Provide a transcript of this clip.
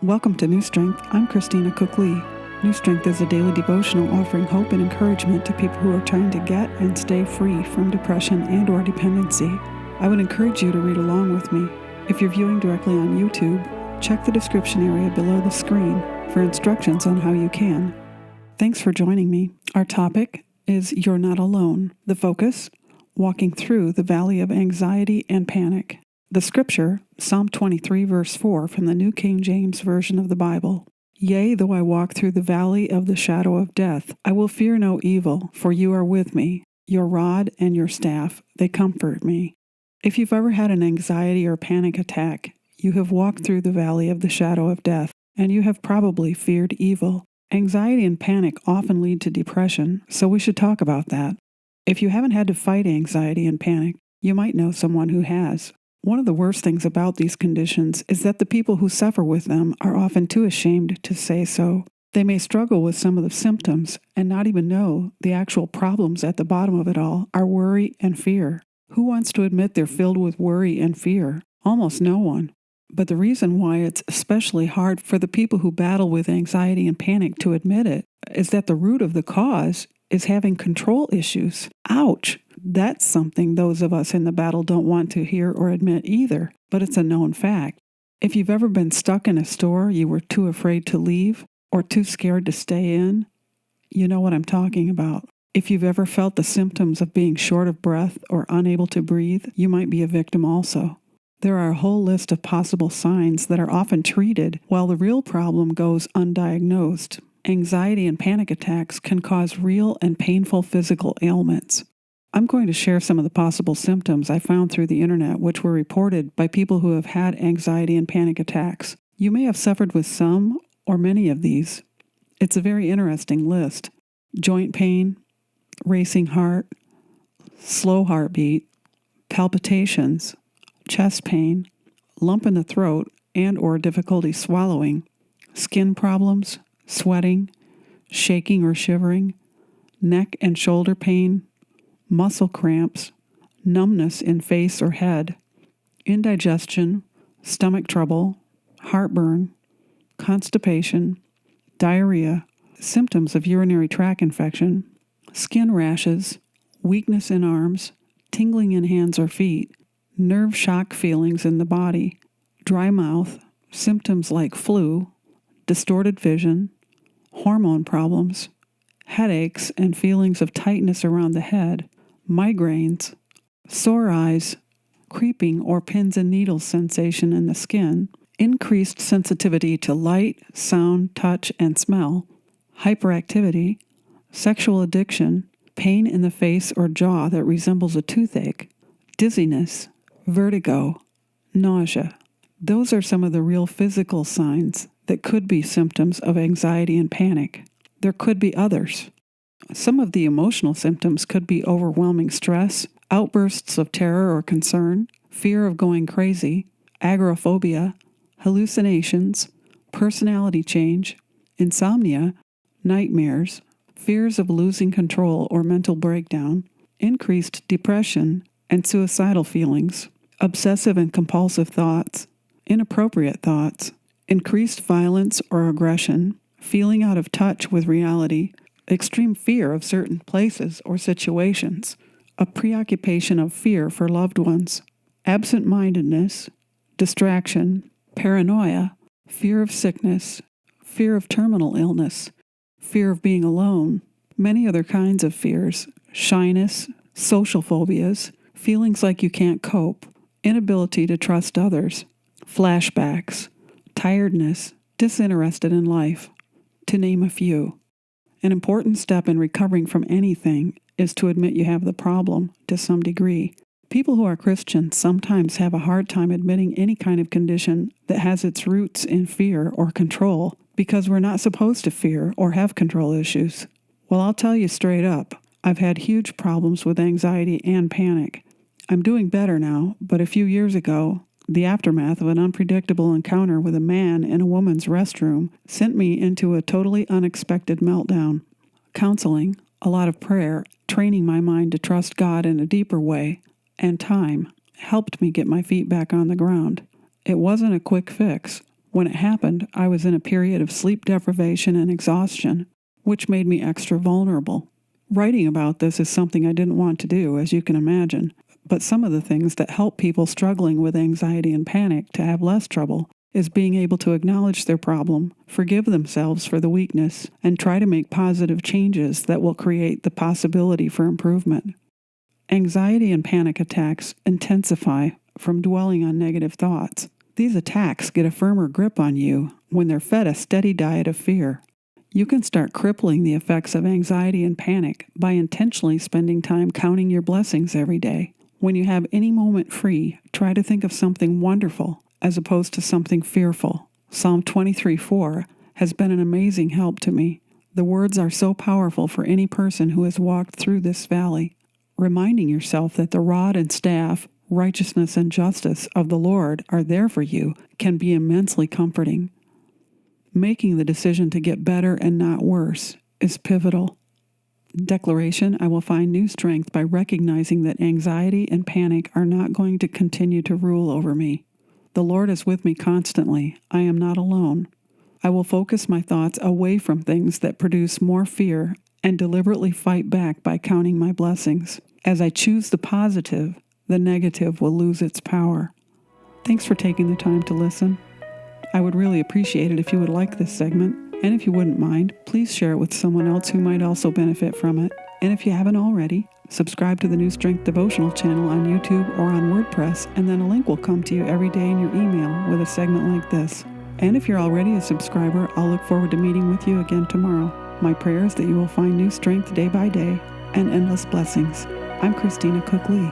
Welcome to New Strength. I'm Christina Cook-Lee. New Strength is a daily devotional offering hope and encouragement to people who are trying to get and stay free from depression and or dependency. I would encourage you to read along with me. If you're viewing directly on YouTube, check the description area below the screen for instructions on how you can. Thanks for joining me. Our topic is You're Not Alone. The focus, walking through the valley of anxiety and panic. The scripture, Psalm 23, verse 4 from the New King James Version of the Bible. Yea, though I walk through the valley of the shadow of death, I will fear no evil, for you are with me. Your rod and your staff, they comfort me. If you've ever had an anxiety or panic attack, you have walked through the valley of the shadow of death, and you have probably feared evil. Anxiety and panic often lead to depression, so we should talk about that. If you haven't had to fight anxiety and panic, you might know someone who has. One of the worst things about these conditions is that the people who suffer with them are often too ashamed to say so. They may struggle with some of the symptoms and not even know the actual problems at the bottom of it all are worry and fear. Who wants to admit they're filled with worry and fear? Almost no one. But the reason why it's especially hard for the people who battle with anxiety and panic to admit it is that the root of the cause is having control issues. Ouch! That's something those of us in the battle don't want to hear or admit either, but it's a known fact. If you've ever been stuck in a store you were too afraid to leave or too scared to stay in, you know what I'm talking about. If you've ever felt the symptoms of being short of breath or unable to breathe, you might be a victim also. There are a whole list of possible signs that are often treated while the real problem goes undiagnosed. Anxiety and panic attacks can cause real and painful physical ailments. I'm going to share some of the possible symptoms I found through the internet which were reported by people who have had anxiety and panic attacks. You may have suffered with some or many of these. It's a very interesting list. Joint pain, racing heart, slow heartbeat, palpitations, chest pain, lump in the throat and or difficulty swallowing, skin problems, sweating, shaking or shivering, neck and shoulder pain, muscle cramps, numbness in face or head, indigestion, stomach trouble, heartburn, constipation, diarrhea, symptoms of urinary tract infection, skin rashes, weakness in arms, tingling in hands or feet, nerve shock feelings in the body, dry mouth, symptoms like flu, distorted vision, hormone problems, headaches and feelings of tightness around the head, migraines, sore eyes, creeping or pins and needles sensation in the skin, increased sensitivity to light, sound, touch, and smell, hyperactivity, sexual addiction, pain in the face or jaw that resembles a toothache, dizziness, vertigo, nausea. Those are some of the real physical signs that could be symptoms of anxiety and panic. There could be others. Some of the emotional symptoms could be overwhelming stress, outbursts of terror or concern, fear of going crazy, agoraphobia, hallucinations, personality change, insomnia, nightmares, fears of losing control or mental breakdown, increased depression and suicidal feelings, obsessive and compulsive thoughts, inappropriate thoughts, increased violence or aggression, feeling out of touch with reality, extreme fear of certain places or situations, a preoccupation of fear for loved ones, absent-mindedness, distraction, paranoia, fear of sickness, fear of terminal illness, fear of being alone, many other kinds of fears, shyness, social phobias, feelings like you can't cope, inability to trust others, flashbacks, tiredness, disinterested in life, to name a few. An important step in recovering from anything is to admit you have the problem to some degree. People who are Christians sometimes have a hard time admitting any kind of condition that has its roots in fear or control because we're not supposed to fear or have control issues. Well, I'll tell you straight up, I've had huge problems with anxiety and panic. I'm doing better now, but a few years ago, the aftermath of an unpredictable encounter with a man in a woman's restroom sent me into a totally unexpected meltdown. Counseling, a lot of prayer, training my mind to trust God in a deeper way, and time helped me get my feet back on the ground. It wasn't a quick fix, When it happened, I was in a period of sleep deprivation and exhaustion, which made me extra vulnerable. Writing about this is something I didn't want to do, as you can imagine, but some of the things that help people struggling with anxiety and panic to have less trouble is being able to acknowledge their problem, forgive themselves for the weakness, and try to make positive changes that will create the possibility for improvement. Anxiety and panic attacks intensify from dwelling on negative thoughts. These attacks get a firmer grip on you when they're fed a steady diet of fear. You can start crippling the effects of anxiety and panic by intentionally spending time counting your blessings every day. When you have any moment free, try to think of something wonderful as opposed to something fearful. Psalm 23:4 has been an amazing help to me. The words are so powerful for any person who has walked through this valley. Reminding yourself that the rod and staff, righteousness and justice of the Lord are there for you can be immensely comforting. Making the decision to get better and not worse is pivotal. Declaration: I will find new strength by recognizing that anxiety and panic are not going to continue to rule over me. The Lord is with me constantly. I am not alone. I will focus my thoughts away from things that produce more fear and deliberately fight back by counting my blessings. As I choose the positive, the negative will lose its power. Thanks for taking the time to listen. I would really appreciate it if you would like this segment, and if you wouldn't mind, please share it with someone else who might also benefit from it. And if you haven't already, subscribe to the New Strength Devotional channel on YouTube or on WordPress, and then a link will come to you every day in your email with a segment like this. And if you're already a subscriber, I'll look forward to meeting with you again tomorrow. My prayer is that you will find new strength day by day and endless blessings. I'm Christina Cook Lee.